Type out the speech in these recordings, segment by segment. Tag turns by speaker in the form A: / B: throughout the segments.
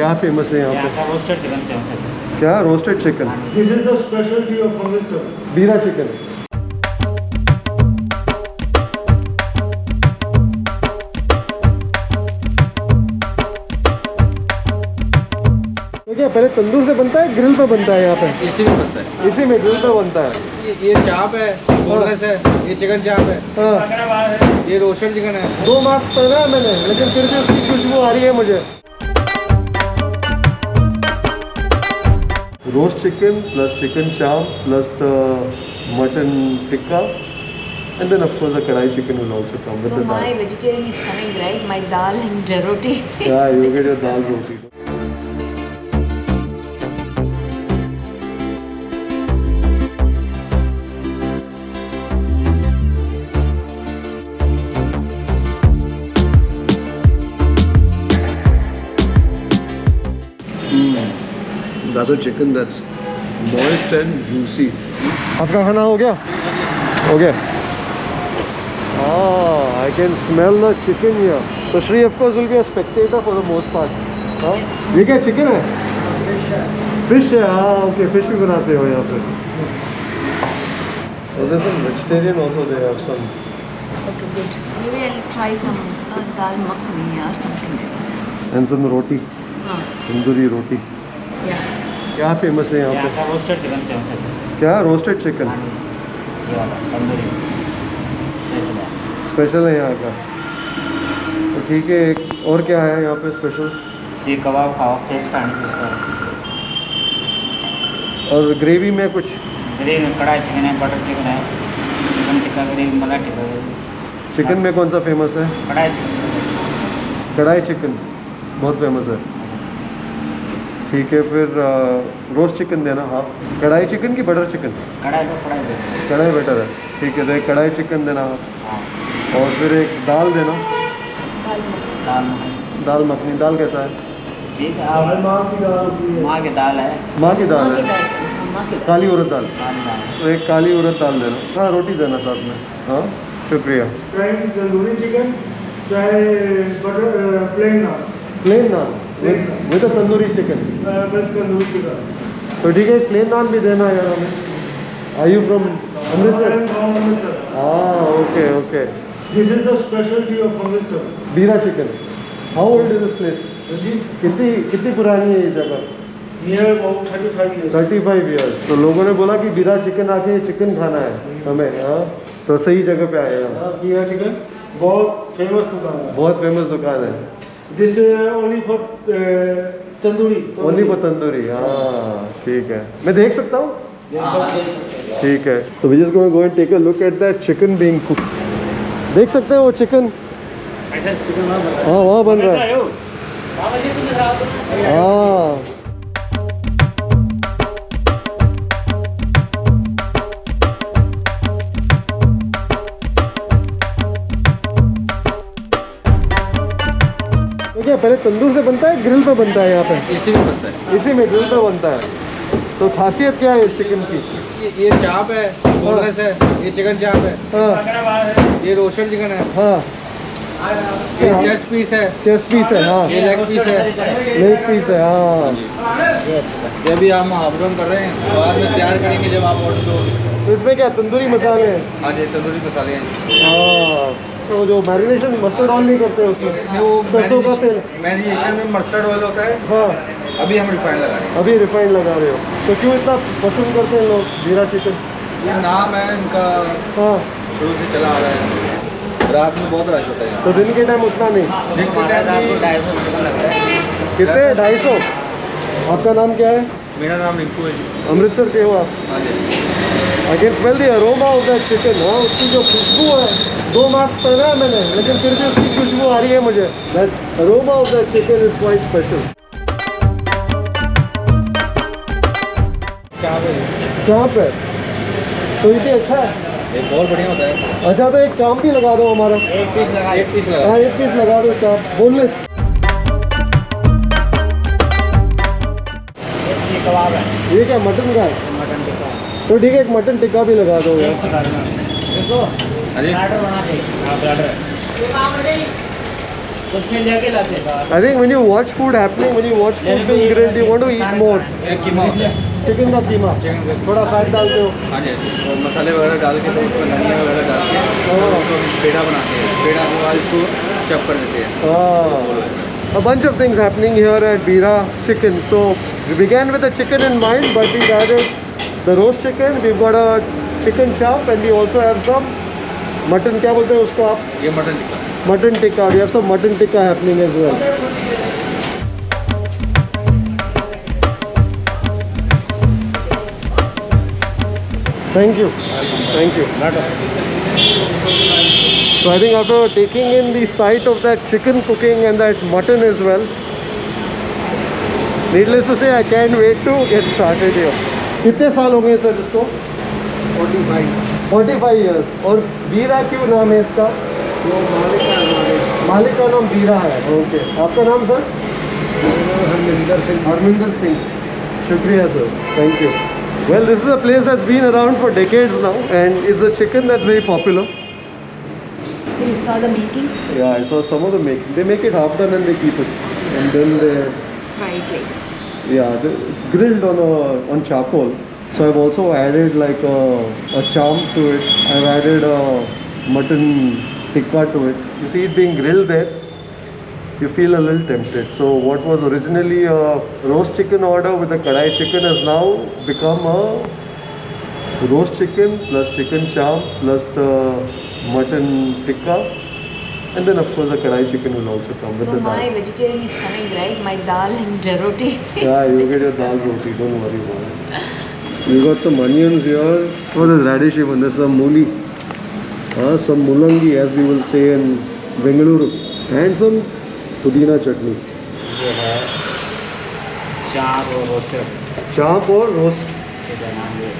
A: क्या फेमस है यहाँ पे?
B: रोस्टेड चिकन फेमस है।
A: क्या roasted chicken?
C: This is the specialty of Amritsar.
A: Beera chicken. तो क्या पहले तंदूर से बनता है ग्रिल पे बनता है यहाँ पे?
D: इसी में बनता है।
A: इसी में ग्रिल पे बनता है।
D: ये चाप है, बोनलेस है, ये चिकन चाप है,
A: हाँ,
D: ये रोस्टेड चिकन है।
A: 2 मास्क पहना है मैंने, लेकिन फिर भी उसकी खुशबू आ रही है मुझे। रोस्ट चिकन प्लस चिकन चाप plus the mutton tikka, and then of course the kadai chicken will also come with
E: So
A: the
E: my
A: dal.
E: vegetarian is coming, right? My dal and roti.
A: Yeah, you get your dal roti. That's a chicken that's moist and juicy. आपका खाना हो गया? हो गया. Ah, I can smell the chicken here. So Shri of course will be a spectator for the most part. हाँ? ये क्या chicken है? Fish है. हाँ, okay, fish भी बनाते हो यहाँ पे. So there's some vegetarian also. They have some.
E: Okay, good. Maybe I'll try some dal makhani or something like that.
A: And some roti.
E: हाँ,
A: तंदूरी रोटी.
E: yeah.
A: क्या फेमस है यहाँ
B: यहाँ
A: पे?
B: का रोस्टेड चिकन फेमस है।
A: क्या रोस्टेड चिकन?
B: ये वाला तंदूरी स्पेशल है।
A: स्पेशल है यहाँ का. तो ठीक है. और क्या है यहाँ पे स्पेशल?
B: सीख कबाब खाओ, फिश खाने फिश खाओ।
A: और ग्रेवी में कुछ?
B: ग्रेवी में कढ़ाई चिकन है, बटर चिकन है, चिकन टिक्का ग्रेवी, मलाई टिक्का ग्रेवी।
A: चिकन में कौन सा फेमस है?
B: कढ़ाई चिकन।
A: कढ़ाई चिकन बहुत फेमस है. ठीक है, फिर रोस्ट चिकन देना. हाँ, कढ़ाई चिकन की बटर चिकन?
B: कढ़ाई लो, कढ़ाई दे।
A: कढ़ाई बेटर है. ठीक है, तो एक कढ़ाई चिकन देना.
B: हाँ,
A: और फिर एक दाल देना.
E: Dal makhani.
B: दाल मखनी।
A: दाल मखनी. दाल कैसा है?
B: ठीक है,
C: दाल
B: आप
C: माँ की दाल होती है।
B: माँ की दाल है।
A: माँ की दाल
E: माँ की
A: है.
E: दाल. हाँ, माँ की दाल.
A: काली उड़द दाल.
B: दाल दाल।
A: तो एक काली उड़द दाल देना. हाँ, रोटी देना साथ में. हाँ, शुक्रिया.
C: चाहे तंदूरी चिकन, चाहे butter plain naan,
A: plain naan with tandoori chicken.
C: With tandoori chicken.
A: तो ठीक है, प्लेन नान भी देना यार हमें. Are you from Amritsar?
C: Amritsar.
A: हाँ, okay okay.
C: This is the specialty of Amritsar.
A: Beera chicken. How old is this place?
C: जी,
A: कितनी पुरानी है ये जगह?
C: near about 35 years.
A: 35 ईयर्स. तो लोगों ने बोला कि बीरा चिकन आके चिकन खाना है हमें. हाँ, तो सही जगह पे आए हम.
C: बीरा चिकन बहुत फेमस दुकान है.
A: बहुत फेमस दुकान है.
C: This only for tandoori.
A: Only for tandoori. हाँ, ठीक है. मैं देख सकता हूँ? ठीक है. तो we just going go and take a look at that chicken being cooked. देख सकते हैं वो चिकन? हाँ, वहाँ बन रहा है. हाँ. तो क्या पहले तंदूर से बनता है ग्रिल पे बनता है यहाँ पे?
D: इसी में बनता है।
A: इसी में ग्रिल पे बनता है. तो खासियत क्या है इस चिकन की?
D: ये चाप है, बोनलेस है, ये चिकन चाप है,
A: हाँ,
D: ये रोस्टेड चिकन है,
A: हाँ,
D: ये चेस्ट पीस है,
A: चेस्ट पीस है. हाँ,
D: ये लेग पीस है।
A: लेग पीस है. हाँ,
D: ये भी हम ऑर्डर कर रहे हैं, बाद में तैयार करेंगे जब आप ऑर्डर दोगे।
A: तो इसमें क्या तंदूरी मसाले हैं?
D: हाँ जी, तंदूरी मसाले हैं।
A: हाँ. तो जो मैरिनेशन मस्टर्ड ऑयल नहीं करते उसमें?
D: वो
A: सरसों का तेल.
D: मैरिनेशन में मस्टर्ड ऑयल होता है,
A: हाँ,
D: अभी हम रिफाइंड लगा रहे हैं।
A: अभी रिफाइंड लगा रहे हो. तो क्यों इतना पसंद करते हैं लोग बीरा चिकन?
D: ये नाम है इनका,
A: हाँ.
D: शुरू से चला आ रहा है। रात में बहुत रश होता है यहाँ।
A: तो दिन के टाइम उतना नहीं?
D: दिन के
B: हमारे रात को
D: टाइम
B: 250 चिकन लगता है।
A: कितने? 250. आपका नाम क्या है?
D: मेरा नाम रिंकू है जी।
A: अमृतसर के हो आप?
D: हाँ जी।
A: I can smell the aroma of that chicken. हाँ, उसकी जो खुशबू है. 2 मास्क पहना है मैंने, लेकिन फिर भी उसकी खुशबू आ रही है मुझे. That aroma of that chicken is quite special. चाप है. तो इसे अच्छा है.
D: ये बहुत बढ़िया होता है।
A: अच्छा, तो एक चाप भी लगा दो हमारा.
D: एक पीस लगा।
A: हाँ, एक पीस लगा दो चाप बोनलेस.
B: ये सीख कबाब है,
A: ये क्या मटन का है?
B: मटन टिक्का।
A: तो ठीक है, एक मटन टिक्का भी लगा दो यार.
B: स्टार्टर बना दे।
D: हाँ जी।
B: हाँ, स्टार्टर है। उसमें लेके लाते sir.
A: I think when you watch food happening, when you watch food being grilled, you want to eat more.
D: एक कीमा होता है।
A: चिकन का कीमा, थोड़ा फैट डालते हो।
D: हाँ जी, और मसाले वगैरह डाल के तो उसमें धनिया वगैरह डाल के और उसको पेड़ा बनाते हैं। पेड़ा के बाद इसको चप कर देते हैं।
A: A bunch of things happening here at Bira Chicken. So we began with the chicken in mind, but we added the roast chicken. We've got a chicken chop, and we also have some mutton. क्या बोलते हैं उसको आप?
D: ये mutton tikka.
A: Mutton tikka. We have some mutton tikka happening as well. Thank you. Thank you. So I think after taking in the sight of that chicken cooking and that mutton as well, needless to say, I can't wait to get started here. कितने साल हो गए sir इसको? 45 years. और बीरा क्यों नाम है इसका? मालिक का नाम बीरा है. ओके. आपका नाम सर? हरमिंदर सिंह. शुक्रिया sir. Thank you. Well, this is a place that's been around for decades now, and it's a chicken that's very popular.
E: So you saw the making?
A: Yeah, I saw some of the making. They make it half done and they keep it, and then they,
E: Fry it later.
A: it's grilled on charcoal. So I've also added like a charm to it. I've added a mutton tikka to it. You see it being grilled there. You feel a little tempted. So what was originally a roast chicken order with a kadai chicken has now become a roast chicken plus chicken charm plus the mutton tikka, and then of course the kadai chicken will also come with
E: So
A: the
E: my
A: dal.
E: vegetarian is coming, right? My dal and roti.
A: Yeah, you get your dal roti, don't worry about it. We got some onions here. Oh, there's radish even. There's some mooli. Some mulangi, as we will say in Bengaluru. And some pudina chutney.
B: ये है चाप और roasted.
A: Chop or roast.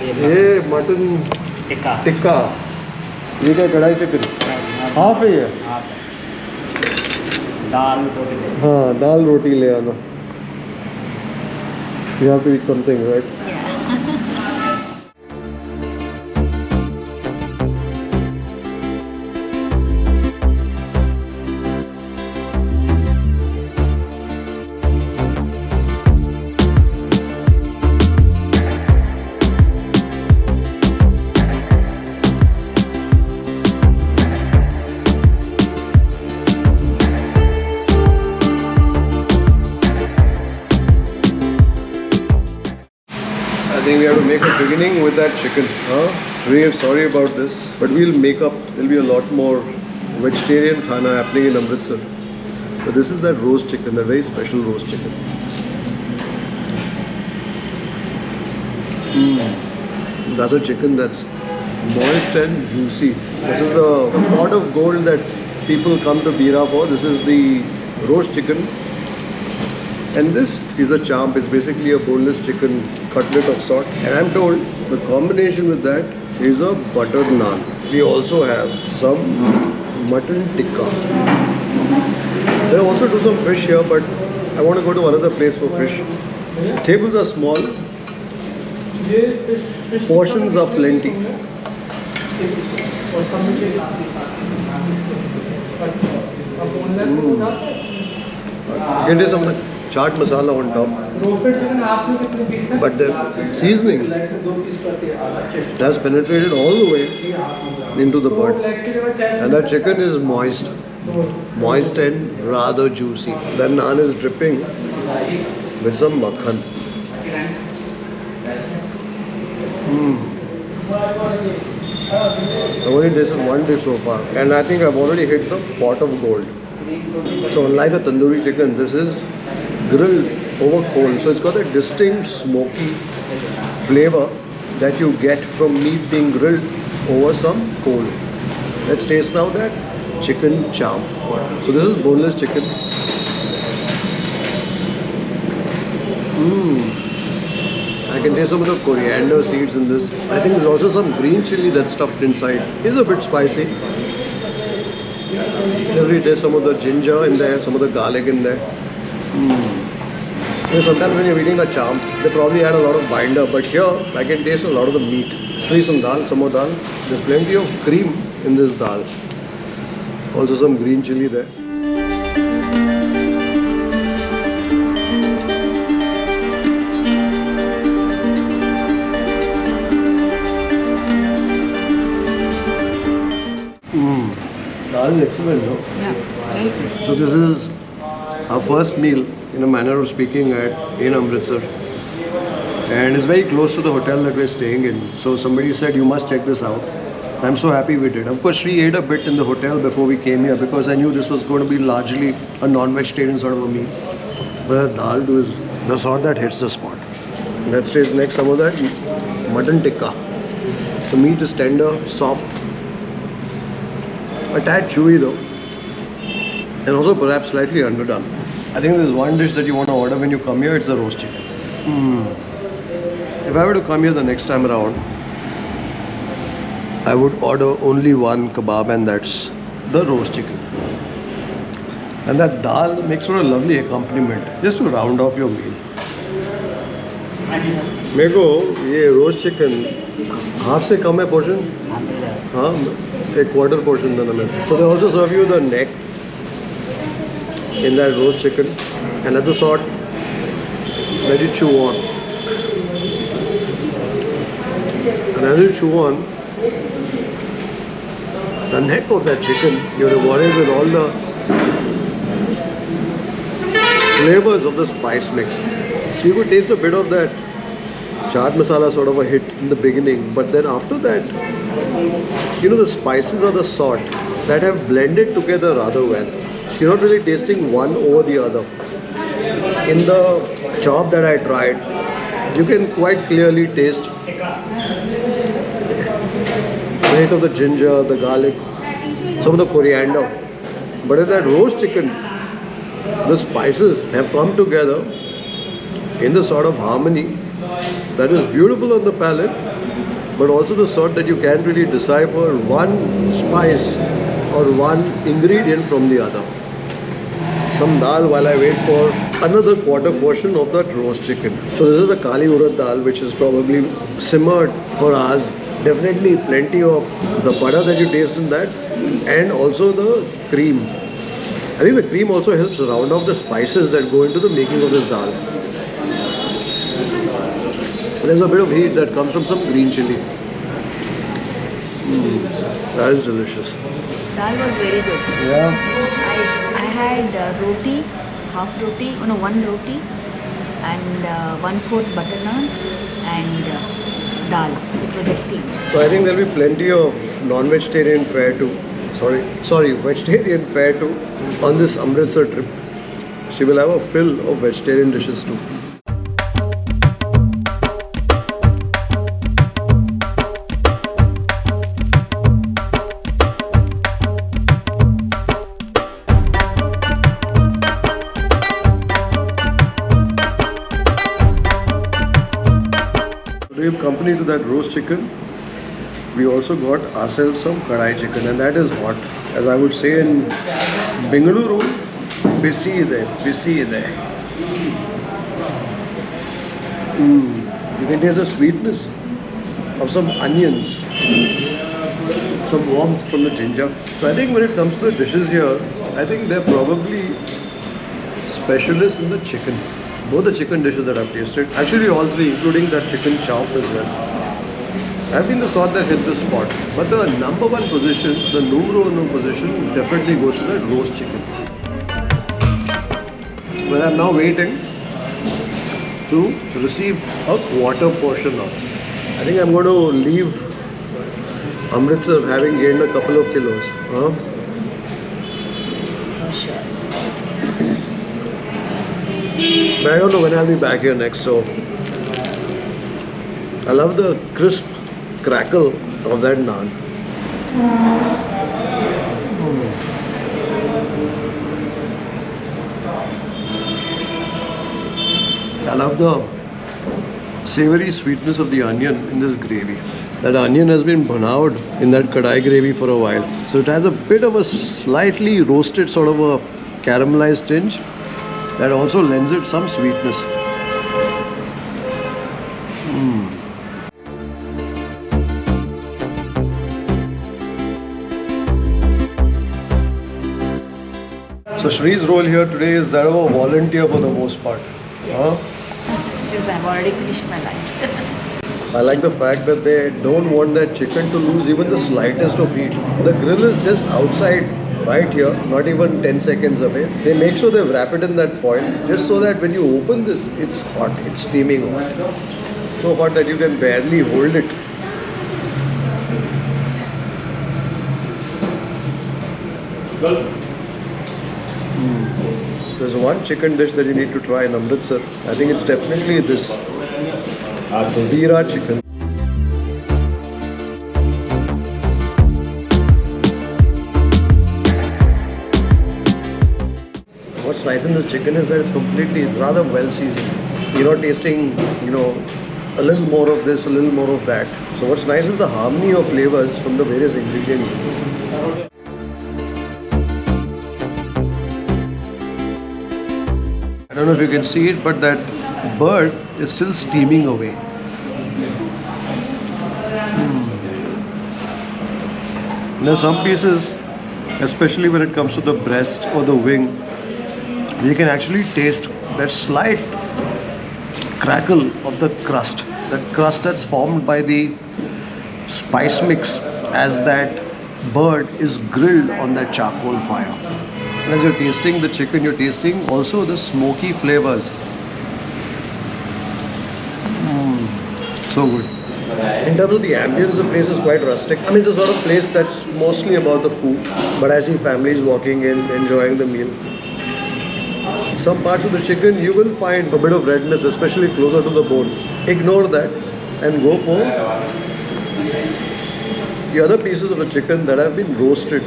B: ये
A: ये mutton
B: tikka.
A: Tikka. ये क्या कढ़ाई chicken? Half है ये.
B: हाँ। दाल रोटी दे।
A: हाँ, दाल रोटी ले आना. You have to eat something, right?
E: Yeah.
A: I think we have to make a beginning with that chicken. Really sorry about this, but we'll make up. There'll be a lot more vegetarian khana happening in Amritsar. But this is that roast chicken, a very special roast chicken. That's a chicken that's moist and juicy. This is the pot of gold that people come to Bira for. This is the roast chicken. And this is a champ. It's basically a boneless chicken cutlet of sort. And I'm told the combination with that is a butter naan. We also have some mutton tikka. They also do some fish here, but I want to go to another place for fish. Tables are small. Portions are plenty. You can taste some chaat masala on top. But the seasoning has penetrated all the way into the bud. And that chicken is moist. Moist and rather juicy. The naan is dripping with some makhan. I've only tasted one dish so far, and I think I've already hit the pot of gold. So unlike a tandoori chicken, this is grilled over coal. So it's got a distinct smoky flavor that you get from meat being grilled over some coal. Let's taste now that chicken charm. So this is boneless chicken. I can taste some of the coriander seeds in this. I think there's also some green chili that's stuffed inside. It's a bit spicy. Definitely taste some of the ginger in there, some of the garlic in there. You know, sometimes when you're eating a charm, they probably add a lot of binder, but here I can taste a lot of the meat. Actually some dal, some more dal. There's plenty of cream in this dal. Also some green chili there. dal is excellent, no?
E: Yeah, very good.
A: So this is our first meal, in a manner of speaking, in Amritsar. And it's very close to the hotel that we're staying in. So somebody said, you must check this out. I'm so happy we did. Of course, we ate a bit in the hotel before we came here because I knew this was going to be largely a non-vegetarian sort of a meal. But the dal is the sort that hits the spot. Let's taste next some of that mutton tikka. The meat is tender, soft, a tad chewy though, and also perhaps slightly underdone. I think there's one dish that you want to order when you come here, it's the roast chicken. If I were to come here the next time around, I would order only one kebab, and that's the roast chicken. And that dal makes for a lovely accompaniment, just to round off your meal. मेरे को ये roast chicken half से कम है portion हाँ एक quarter portion देना मैं so they also serve you the neck in that roast chicken and that's a sort that you chew on and as you chew on the neck of that chicken you're rewarded with all the flavors of the spice mix. So you could taste a bit of that chaat masala sort of a hit in the beginning, but then after that, you know, the spices are the sort that have blended together rather well. So you're not really tasting one over the other. In the chop that I tried, you can quite clearly taste the hit of the ginger, the garlic, some of the coriander. But in that roast chicken, the spices have come together in the sort of harmony that is beautiful on the palate, but also the sort that you can't really decipher one spice or one ingredient from the other. Some dal while I wait for another quarter portion of that roast chicken. So this is the Kali Urad dal, which is probably simmered for hours. Definitely plenty of the butter that you taste in that, and also the cream. I think the cream also helps round off the spices that go into the making of this dal. There's a bit of heat that comes from some green chili. That is delicious.
E: Dal was very good.
A: Yeah.
E: I had roti, half roti, one roti, and 1/4 butter naan, and dal. It was excellent.
A: So I think there'll be plenty of non-vegetarian fare too. Vegetarian fare too on this Amritsar trip. She will have a fill of vegetarian dishes too. To give company to that roast chicken, we also got ourselves some kadai chicken, and that is hot. As I would say in Bengaluru, bisi ide. You can taste the sweetness of some onions, some warmth from the ginger. So I think when it comes to the dishes here, I think they're probably specialists in the chicken. Both the chicken dishes that I've tasted, actually all three, including that chicken chop as well, have been the sort that hit the spot. But the number one position, the numero uno position, definitely goes to that roast chicken. Well, I'm now waiting to receive a quarter portion of. I think I'm going to leave Amritsar having gained a couple of kilos.
E: For sure.
A: But I don't know when I'll be back here next, so I love the crisp crackle of that naan. I love the savory sweetness of the onion in this gravy. That onion has been bhanawed in that kadai gravy for a while. So it has a bit of a slightly roasted sort of a caramelized tinge that also lends it some sweetness. So Shree's role here today is that of a volunteer for the most part. Huh?
E: Since I've already finished my lunch.
A: I like the fact that they don't want that chicken to lose even the slightest of heat. The grill is just outside right here, not even 10 seconds away. They make sure they wrap it in that foil just so that when you open this, it's hot, it's steaming hot. So hot that you can barely hold it. There's one chicken dish that you need to try in Amritsar. I think it's definitely this Veera chicken. What's nice in this chicken is that it's rather well seasoned. You're not tasting, a little more of this, a little more of that. So what's nice is the harmony of flavors from the various ingredients. I don't know if you can see it, but that bird is still steaming away. There are some pieces, especially when it comes to the breast or the wing, you can actually taste that slight crackle of the crust. That crust that's formed by the spice mix as that bird is grilled on that charcoal fire. And as you're tasting the chicken, you're tasting also the smoky flavors. So good. In terms of the ambience, the place is quite rustic. I mean, it's the sort of place that's mostly about the food, but I see families walking in, enjoying the meal. Some parts of the chicken you will find a bit of redness, especially closer to the bone. Ignore that and go for the other pieces of the chicken that have been roasted,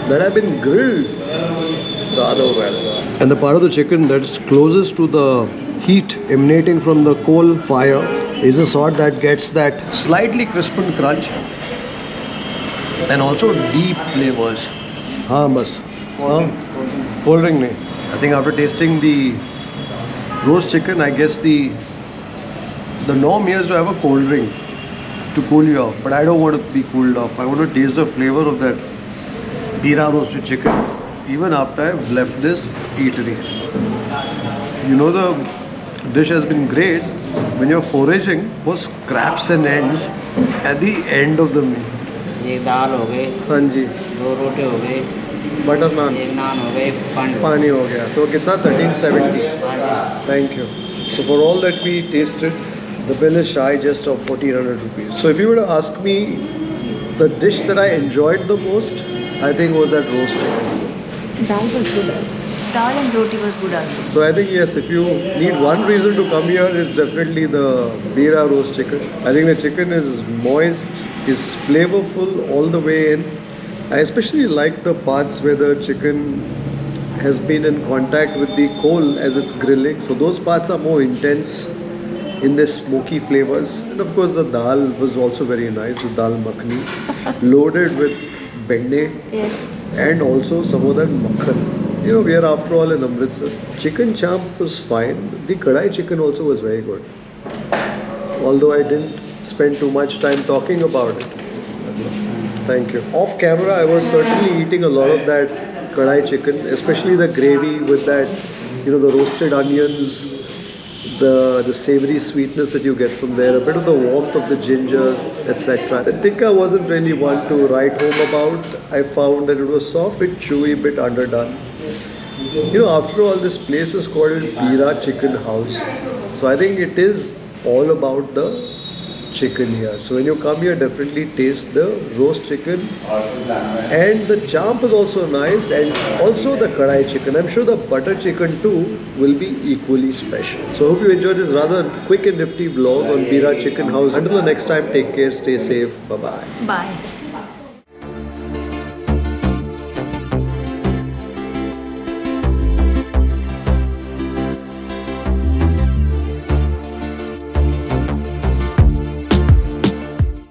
A: that have been grilled rather well. And the part of the chicken that's closest to the heat emanating from the coal fire is a sort that gets that slightly crispened crunch and also deep flavors. Bas. Cold drink nahi. I think after tasting the roast chicken, I guess the norm here is to have a cold drink to cool you off. But I don't want to be cooled off. I want to taste the flavor of that Veera roasted chicken even after I've left this eatery. The dish has been great when you're foraging for scraps and ends at the end of the meal.
B: एक दाल हो गई,
A: हाँ जी,
B: 2 रोटी हो गई,
A: butter नान,
B: एक नान हो गई,
A: पानी हो गया. तो कितना 1370. Thank you. So for all that we tasted, the bill is shy just of 1400 rupees. So if you were to ask me the dish that I enjoyed the most, I think was that roast chicken.
E: Dal was good also. Dal and roti was good also.
A: So I think yes, if you need one reason to come here, it's definitely the Veera roast chicken. I think the chicken is moist, is flavorful all the way in. I especially like the parts where the chicken has been in contact with the coal as it's grilling. So those parts are more intense in their smoky flavors. And of course the dal was also very nice, the dal makhani, loaded with bende.
E: Yes.
A: And also some of that makhan. We are after all in Amritsar. Chicken champ was fine. The kadai chicken also was very good. Although I didn't spend too much time talking about it. Thank you. Off camera, I was certainly eating a lot of that kadai chicken, especially the gravy with that, the roasted onions, the savory sweetness that you get from there, a bit of the warmth of the ginger, etc. The tikka wasn't really one to write home about. I found that it was soft, bit chewy, bit underdone. After all, this place is called Veera Chicken House. So I think it is all about the chicken here. So when you come here, definitely taste the roast chicken. And the champ is also nice, and also the kadai chicken. I'm sure the butter chicken too will be equally special. So I hope you enjoyed this rather quick and nifty vlog on Veera Chicken House. Until the next time, take care, stay safe. Bye-bye.
E: Bye.